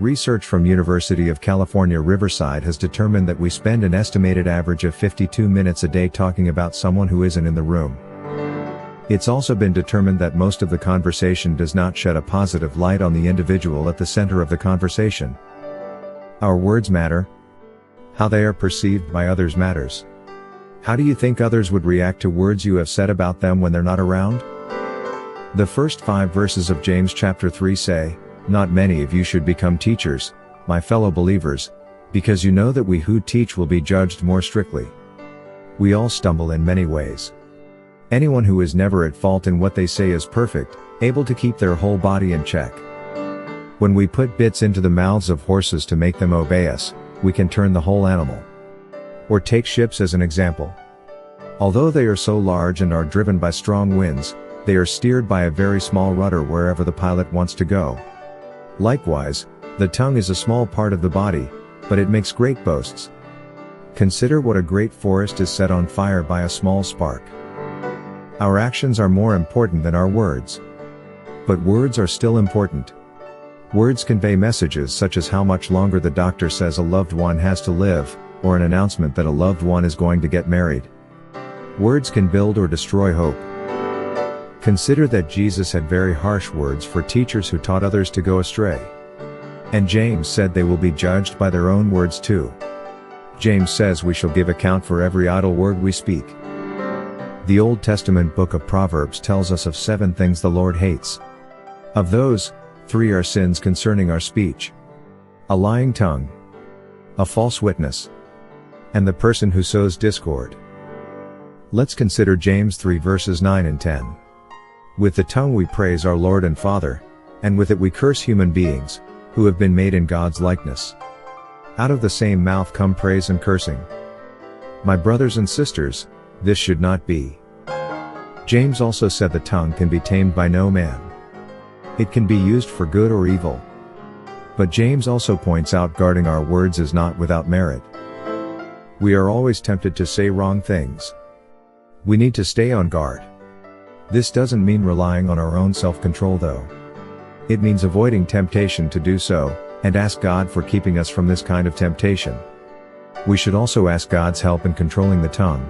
Research from University of California Riverside has determined that we spend an estimated average of 52 minutes a day talking about someone who isn't in the room. It's also been determined that most of the conversation does not shed a positive light on the individual at the center of the conversation. Our words matter. How they are perceived by others matters. How do you think others would react to words you have said about them when they're not around? The first 5 verses of James chapter 3 say, "Not many of you should become teachers, my fellow believers, because you know that we who teach will be judged more strictly." We all stumble in many ways. Anyone who is never at fault in what they say is perfect, able to keep their whole body in check. When we put bits into the mouths of horses to make them obey us, we can turn the whole animal. Or take ships as an example. Although they are so large and are driven by strong winds, they are steered by a very small rudder wherever the pilot wants to go. Likewise, the tongue is a small part of the body, but it makes great boasts. Consider what a great forest is set on fire by a small spark. Our actions are more important than our words. But words are still important. Words convey messages such as how much longer the doctor says a loved one has to live, or an announcement that a loved one is going to get married. Words can build or destroy hope. Consider that Jesus had very harsh words for teachers who taught others to go astray. And James said they will be judged by their own words too. James says we shall give account for every idle word we speak. The Old Testament book of Proverbs tells us of 7 things the Lord hates. Of those, 3 are sins concerning our speech: a lying tongue, a false witness, and the person who sows discord. Let's consider James 3 verses 9 and 10. With the tongue we praise our Lord and Father, and with it we curse human beings, who have been made in God's likeness. Out of the same mouth come praise and cursing. My brothers and sisters, this should not be. James also said the tongue can be tamed by no man. It can be used for good or evil. But James also points out guarding our words is not without merit. We are always tempted to say wrong things. We need to stay on guard. This doesn't mean relying on our own self-control though. It means avoiding temptation to do so, and ask God for keeping us from this kind of temptation. We should also ask God's help in controlling the tongue.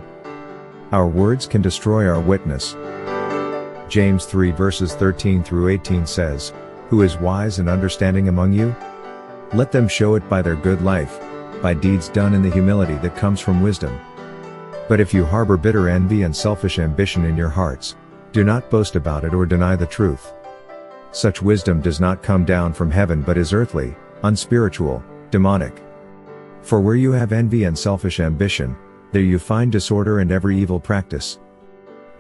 Our words can destroy our witness. James 3 verses 13 through 18 says, "Who is wise and understanding among you? Let them show it by their good life, by deeds done in the humility that comes from wisdom. But if you harbor bitter envy and selfish ambition in your hearts, do not boast about it or deny the truth. Such wisdom does not come down from heaven but is earthly, unspiritual, demonic. For where you have envy and selfish ambition, there you find disorder and every evil practice.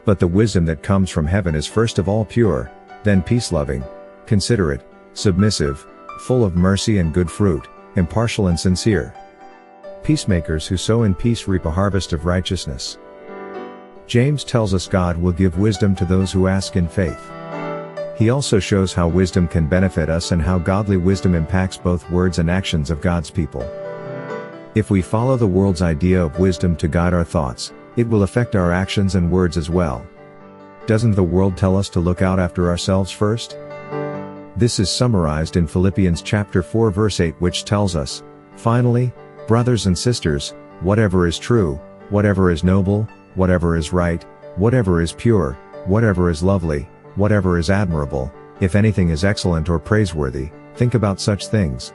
But the wisdom that comes from heaven is first of all pure, then peace-loving, considerate, submissive, full of mercy and good fruit, impartial and sincere. Peacemakers who sow in peace reap a harvest of righteousness." James tells us God will give wisdom to those who ask in faith. He also shows how wisdom can benefit us and how godly wisdom impacts both words and actions of God's people. If we follow the world's idea of wisdom to guide our thoughts, it will affect our actions and words as well. Doesn't the world tell us to look out after ourselves first? This is summarized in Philippians chapter 4 verse 8, which tells us, "Finally, brothers and sisters, whatever is true, whatever is noble, whatever is right, whatever is pure, whatever is lovely, whatever is admirable, if anything is excellent or praiseworthy, think about such things."